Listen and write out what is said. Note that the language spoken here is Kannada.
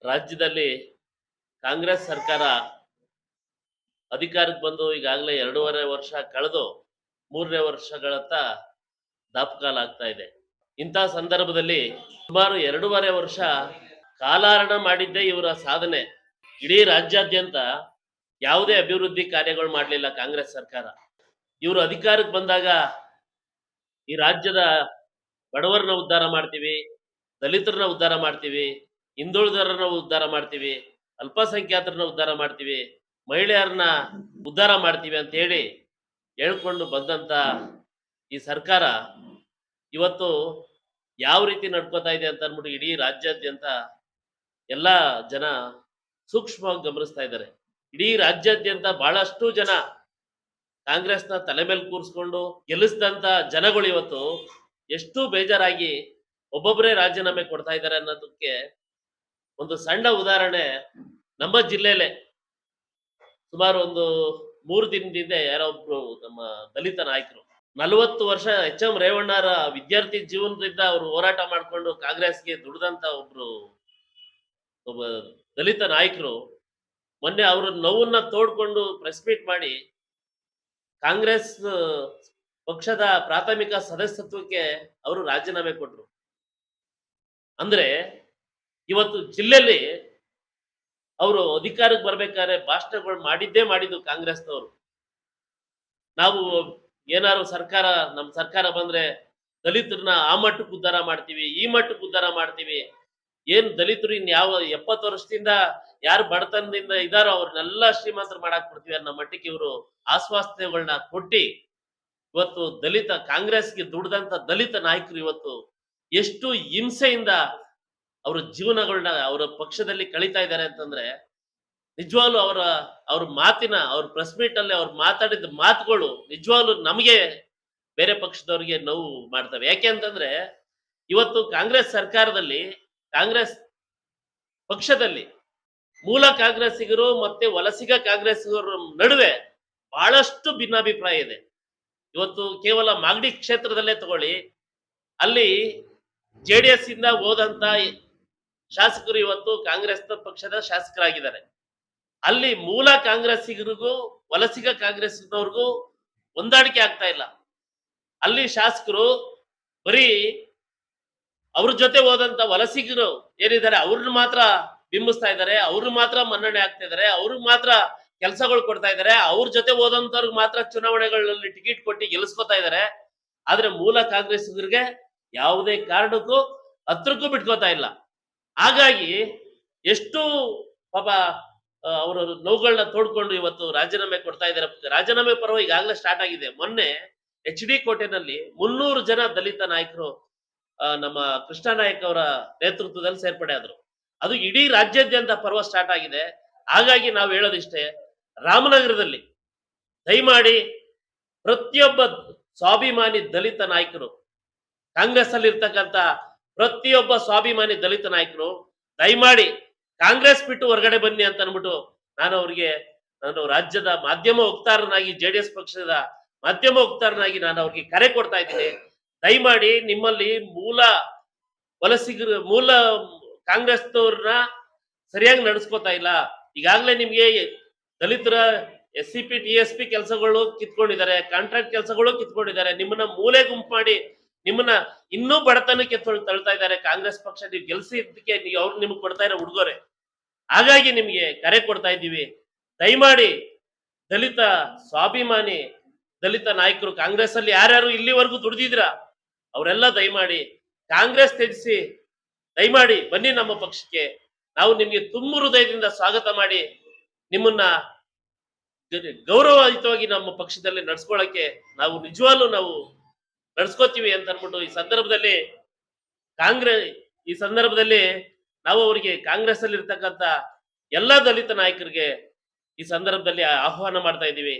ರಾಜ್ಯದಲ್ಲಿ ಕಾಂಗ್ರೆಸ್ ಸರ್ಕಾರ ಅಧಿಕಾರಕ್ಕೆ ಬಂದು ಈಗಾಗಲೇ 2.5 ವರ್ಷ ಕಳೆದು 3ನೇ ವರ್ಷಗಳತ್ತ ದಾಪುಗಾಲ ಆಗ್ತಾ ಇದೆ. ಇಂಥ ಸಂದರ್ಭದಲ್ಲಿ ಸುಮಾರು 2.5 ವರ್ಷ ಕಾಲಹರಣ ಮಾಡಿದ್ದೇ ಇವರ ಸಾಧನೆ. ಇಡೀ ರಾಜ್ಯಾದ್ಯಂತ ಯಾವುದೇ ಅಭಿವೃದ್ಧಿ ಕಾರ್ಯಗಳು ಮಾಡಲಿಲ್ಲ ಕಾಂಗ್ರೆಸ್ ಸರ್ಕಾರ. ಇವರು ಅಧಿಕಾರಕ್ಕೆ ಬಂದಾಗ ಈ ರಾಜ್ಯದ ಬಡವರನ್ನ ಉದ್ಧಾರ ಮಾಡ್ತೀವಿ, ದಲಿತರನ್ನ ಉದ್ಧಾರ ಮಾಡ್ತೀವಿ, ಹಿಂದುಳಿದವರನ್ನ ಉದ್ಧಾರ ಮಾಡ್ತೀವಿ, ಅಲ್ಪಸಂಖ್ಯಾತರನ್ನ ಉದ್ಧಾರ ಮಾಡ್ತೀವಿ, ಮಹಿಳೆಯರನ್ನ ಉದ್ಧಾರ ಮಾಡ್ತೀವಿ ಅಂತ ಹೇಳಿ ಹೇಳ್ಕೊಂಡು ಬಂದಂತ ಈ ಸರ್ಕಾರ ಇವತ್ತು ಯಾವ ರೀತಿ ನಡ್ಕೋತಾ ಇದೆ ಅಂತ ಅಂದ್ಬಿಟ್ಟು ಇಡೀ ರಾಜ್ಯಾದ್ಯಂತ ಎಲ್ಲ ಜನ ಸೂಕ್ಷ್ಮವಾಗಿ ಗಮನಿಸ್ತಾ ಇದ್ದಾರೆ. ಇಡೀ ರಾಜ್ಯಾದ್ಯಂತ ಬಹಳಷ್ಟು ಜನ ಕಾಂಗ್ರೆಸ್ನ ತಲೆ ಮೇಲೆ ಕೂರಿಸ್ಕೊಂಡು ಗೆಲ್ಲಿಸಿದಂತ ಜನಗಳು ಇವತ್ತು ಎಷ್ಟು ಬೇಜಾರಾಗಿ ಒಬ್ಬೊಬ್ಬರೇ ರಾಜೀನಾಮೆ ಕೊಡ್ತಾ ಇದ್ದಾರೆ ಅನ್ನೋದಕ್ಕೆ ಒಂದು ಸಣ್ಣ ಉದಾಹರಣೆ ನಮ್ಮ ಜಿಲ್ಲೆಯಲ್ಲೇ ಸುಮಾರು ಒಂದು 3 ದಿನದಿಂದ ಯಾರೋ ಒಬ್ರು ನಮ್ಮ ದಲಿತ ನಾಯಕರು 40 ವರ್ಷ ಎಚ್.ಎಂ. ರೇವಣ್ಣರ ವಿದ್ಯಾರ್ಥಿ ಜೀವನದಿಂದ ಅವರು ಹೋರಾಟ ಮಾಡಿಕೊಂಡು ಕಾಂಗ್ರೆಸ್ಗೆ ದುಡಿದಂತ ಒಬ್ಬ ದಲಿತ ನಾಯಕರು ಮೊನ್ನೆ ಅವ್ರ ನೋವನ್ನ ತೋಡ್ಕೊಂಡು ಪ್ರೆಸ್ ಮೀಟ್ ಮಾಡಿ ಕಾಂಗ್ರೆಸ್ ಪಕ್ಷದ ಪ್ರಾಥಮಿಕ ಸದಸ್ಯತ್ವಕ್ಕೆ ಅವರು ರಾಜೀನಾಮೆ ಕೊಟ್ರು. ಅಂದ್ರೆ ಇವತ್ತು ಜಿಲ್ಲೆಯಲ್ಲಿ ಅವರು ಅಧಿಕಾರಕ್ಕೆ ಬರ್ಬೇಕಾದ್ರೆ ಭಾಷಣಗಳು ಮಾಡಿದ್ದು ಕಾಂಗ್ರೆಸ್ನವರು. ನಾವು ಏನಾದ್ರು ನಮ್ಮ ಸರ್ಕಾರ ಬಂದ್ರೆ ದಲಿತರನ್ನ ಆ ಮಟ್ಟಕ್ಕೆ ಉದ್ಧಾರ ಮಾಡ್ತೀವಿ, ಈ ಮಟ್ಟಕ್ಕೆ ಉದ್ಧಾರ ಮಾಡ್ತೀವಿ, ಏನ್ ದಲಿತರು ಇನ್ಯಾವ 70 ವರ್ಷದಿಂದ ಯಾರು ಬಡತನದಿಂದ ಇದಾರೋ ಅವ್ರನ್ನೆಲ್ಲ ಶ್ರೀಮಂತರು ಮಾಡಾಕ್ ಕೊಡ್ತೀವಿ ಅನ್ನೋ ಮಟ್ಟಕ್ಕೆ ಇವರು ಆಶ್ವಾಸನೆಗಳನ್ನ ಕೊಟ್ಟಿ ಇವತ್ತು ಕಾಂಗ್ರೆಸ್ಗೆ ದುಡ್ದಂತ ದಲಿತ ನಾಯಕರು ಇವತ್ತು ಎಷ್ಟು ಹಿಂಸೆಯಿಂದ ಅವರ ಜೀವನಗಳನ್ನ ಅವರ ಪಕ್ಷದಲ್ಲಿ ಕಳೀತಾ ಇದ್ದಾರೆ ಅಂತಂದ್ರೆ ನಿಜವಾಗ್ಲೂ ಅವ್ರ ಪ್ರೆಸ್ ಮೀಟ್ ಅಲ್ಲಿ ಅವ್ರು ಮಾತಾಡಿದ ಮಾತುಗಳು ನಿಜವಾಗ್ಲೂ ನಮಗೆ ಬೇರೆ ಪಕ್ಷದವ್ರಿಗೆ ನೋವು ಮಾಡ್ತವೆ. ಯಾಕೆ ಅಂತಂದ್ರೆ ಇವತ್ತು ಕಾಂಗ್ರೆಸ್ ಸರ್ಕಾರದಲ್ಲಿ ಕಾಂಗ್ರೆಸ್ ಪಕ್ಷದಲ್ಲಿ ಮೂಲ ಕಾಂಗ್ರೆಸ್ಸಿಗರು ಮತ್ತೆ ವಲಸಿಗ ಕಾಂಗ್ರೆಸ್ಸಿಗರ ನಡುವೆ ಬಹಳಷ್ಟು ಭಿನ್ನಾಭಿಪ್ರಾಯ ಇದೆ. ಇವತ್ತು ಕೇವಲ ಮಾಗಡಿ ಕ್ಷೇತ್ರದಲ್ಲೇ ತಗೊಳ್ಳಿ, ಅಲ್ಲಿ JDS ಇಂದ ಹೋದಂತ ಶಾಸಕರು ಇವತ್ತು ಕಾಂಗ್ರೆಸ್ ಪಕ್ಷದ ಶಾಸಕರಾಗಿದ್ದಾರೆ. ಅಲ್ಲಿ ಮೂಲ ಕಾಂಗ್ರೆಸ್ಸಿಗರಿಗೂ ವಲಸಿಗ ಕಾಂಗ್ರೆಸ್ನವ್ರಿಗೂ ಹೊಂದಾಣಿಕೆ ಆಗ್ತಾ ಇಲ್ಲ. ಅಲ್ಲಿ ಶಾಸಕರು ಬರೀ ಅವ್ರ ಜೊತೆ ಹೋದಂತ ವಲಸಿಗರು ಏನಿದ್ದಾರೆ ಅವ್ರನ್ನ ಮಾತ್ರ ಬಿಂಬಿಸ್ತಾ ಇದ್ದಾರೆ, ಅವ್ರನ್ನ ಮಾತ್ರ ಮನ್ನಣೆ ಆಗ್ತಾ ಇದ್ದಾರೆ, ಅವ್ರಿಗೆ ಮಾತ್ರ ಕೆಲಸಗಳು ಕೊಡ್ತಾ ಇದ್ದಾರೆ, ಅವ್ರ ಜೊತೆ ಹೋದಂತವ್ರಿಗೆ ಮಾತ್ರ ಚುನಾವಣೆಗಳಲ್ಲಿ ಟಿಕೆಟ್ ಕೊಟ್ಟು ಗೆಲ್ಲಿಸ್ಕೊತಾ ಇದ್ದಾರೆ. ಆದ್ರೆ ಮೂಲ ಕಾಂಗ್ರೆಸ್ಸಿಗರಿಗೆ ಯಾವುದೇ ಕಾರಣಕ್ಕೂ ಹತ್ರಕ್ಕೂ ಬಿಟ್ಕೋತಾ ಇಲ್ಲ. ಹಾಗಾಗಿ ಎಷ್ಟು ಪಾಪ ಅವರು ನೋವುಗಳನ್ನ ತೋಡ್ಕೊಂಡು ಇವತ್ತು ರಾಜೀನಾಮೆ ಕೊಡ್ತಾ ಇದ್ದಾರೆ. ರಾಜೀನಾಮೆ ಪರ್ವ ಈಗಾಗಲೇ ಸ್ಟಾರ್ಟ್ ಆಗಿದೆ. ಮೊನ್ನೆ HD ಕೋಟೆನಲ್ಲಿ 300 ಜನ ದಲಿತ ನಾಯಕರು ನಮ್ಮ ಕೃಷ್ಣ ನಾಯಕ್ ಅವರ ನೇತೃತ್ವದಲ್ಲಿ ಸೇರ್ಪಡೆ ಆದ್ರು. ಅದು ಇಡೀ ರಾಜ್ಯಾದ್ಯಂತ ಪರ್ವ ಸ್ಟಾರ್ಟ್ ಆಗಿದೆ. ಹಾಗಾಗಿ ನಾವು ಹೇಳೋದಿಷ್ಟೇ, ರಾಮನಗರದಲ್ಲಿ ದಯಮಾಡಿ ಪ್ರತಿಯೊಬ್ಬ ಸ್ವಾಭಿಮಾನಿ ದಲಿತ ನಾಯಕರು, ಕಾಂಗ್ರೆಸ್ ಅಲ್ಲಿ ಇರ್ತಕ್ಕಂಥ ಪ್ರತಿಯೊಬ್ಬ ಸ್ವಾಭಿಮಾನಿ ದಲಿತ ನಾಯಕರು ದಯಮಾಡಿ ಕಾಂಗ್ರೆಸ್ ಬಿಟ್ಟು ಹೊರಗಡೆ ಬನ್ನಿ ಅಂತ ಅನ್ಬಿಟ್ಟು ನಾನು ರಾಜ್ಯದ ಮಾಧ್ಯಮ ವಕ್ತಾರನಾಗಿ JDS ಪಕ್ಷದ ಮಾಧ್ಯಮ ವಕ್ತಾರನಾಗಿ ನಾನು ಅವ್ರಿಗೆ ಕರೆ ಕೊಡ್ತಾ ಇದ್ದೀನಿ. ದಯಮಾಡಿ ನಿಮ್ಮಲ್ಲಿ ಮೂಲ ಕಾಂಗ್ರೆಸ್ನವ್ರನ್ನ ಸರಿಯಾಗಿ ನಡೆಸ್ಕೋತಾ ಇಲ್ಲ. ಈಗಾಗಲೇ ನಿಮ್ಗೆ ದಲಿತರ SCP TSP ಕೆಲಸಗಳು ಕಿತ್ಕೊಂಡಿದ್ದಾರೆ, ಕಾಂಟ್ರಾಕ್ಟ್ ಕೆಲಸಗಳು ಕಿತ್ಕೊಂಡಿದ್ದಾರೆ, ನಿಮ್ಮನ್ನ ಮೂಲೆ ಗುಂಪು ಮಾಡಿ ನಿಮ್ಮನ್ನ ಇನ್ನೂ ಬಡತನಕ್ಕೆ ತಳ್ತಾ ಇದ್ದಾರೆ. ಕಾಂಗ್ರೆಸ್ ಪಕ್ಷ ನೀವು ಗೆಲ್ಸಿದ್ದಕ್ಕೆ ಅವ್ರು ನಿಮ್ಗೆ ಕೊಡ್ತಾ ಇರೋ ಉಡುಗೊರೆ. ಹಾಗಾಗಿ ನಿಮ್ಗೆ ಕರೆ ಕೊಡ್ತಾ ಇದ್ದೀವಿ, ದಯಮಾಡಿ ದಲಿತ ಸ್ವಾಭಿಮಾನಿ ದಲಿತ ನಾಯಕರು ಕಾಂಗ್ರೆಸ್ ಅಲ್ಲಿ ಯಾರ್ಯಾರು ಇಲ್ಲಿವರೆಗೂ ದುಡಿದಿದ್ರ ಅವರೆಲ್ಲ ದಯಮಾಡಿ ಕಾಂಗ್ರೆಸ್ ತ್ಯಜಿಸಿ ದಯಮಾಡಿ ಬನ್ನಿ ನಮ್ಮ ಪಕ್ಷಕ್ಕೆ. ನಾವು ನಿಮ್ಗೆ ತುಂಬ ಹೃದಯದಿಂದ ಸ್ವಾಗತ ಮಾಡಿ ನಿಮ್ಮನ್ನ ಗೌರವಯುತವಾಗಿ ನಮ್ಮ ಪಕ್ಷದಲ್ಲಿ ನಡ್ಸ್ಕೊಳಕ್ಕೆ ನಾವು ನಿಜವಾಗ್ಲೂ ನಡ್ಸ್ಕೋತೀವಿ ಅಂತ ಅನ್ಬಿಟ್ಟು ಈ ಸಂದರ್ಭದಲ್ಲಿ ನಾವು ಅವರಿಗೆ ಕಾಂಗ್ರೆಸ್ ಅಲ್ಲಿ ಇರ್ತಕ್ಕಂಥ ಎಲ್ಲಾ ದಲಿತ ನಾಯಕರಿಗೆ ಈ ಸಂದರ್ಭದಲ್ಲಿ ಆಹ್ವಾನ ಮಾಡ್ತಾ ಇದ್ದೀವಿ.